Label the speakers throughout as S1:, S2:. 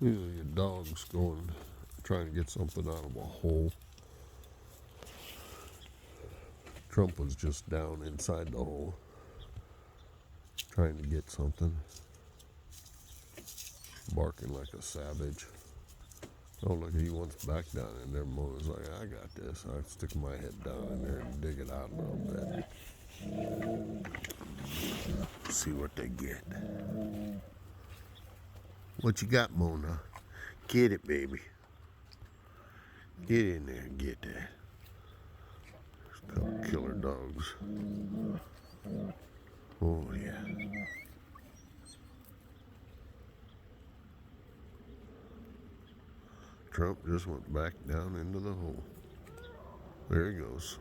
S1: These are your dogs going, trying to get something out of a hole. Trump was just down inside the hole, trying to get something, barking like a savage. Oh, look, he wants back down in there. Mona's like, I got this. I stick my head down in there and dig it out a little bit. See what they get. What you got, Mona? Get it, baby. Get in there and get that. There's a couple killer dogs. Oh, yeah. Trump just went back down into the hole. There he goes.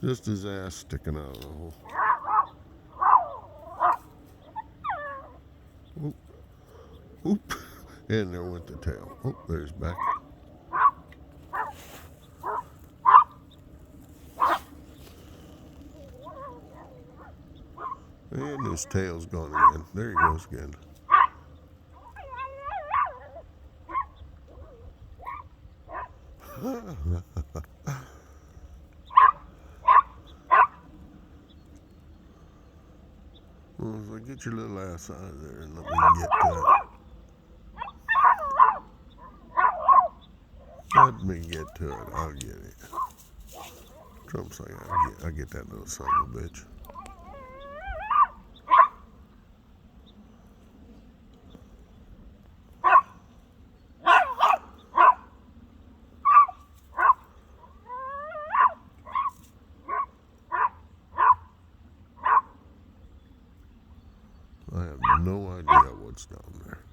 S1: Just his ass sticking out of the hole. Oop. Oop. And there went the tail. Oh, there's back. And his tail's gone again. There he goes again. Well, get your little ass out of there and let me get to it. Let me get to it. I'll get it. Trump's like, I'll get that little son of a bitch. I have no idea what's down there.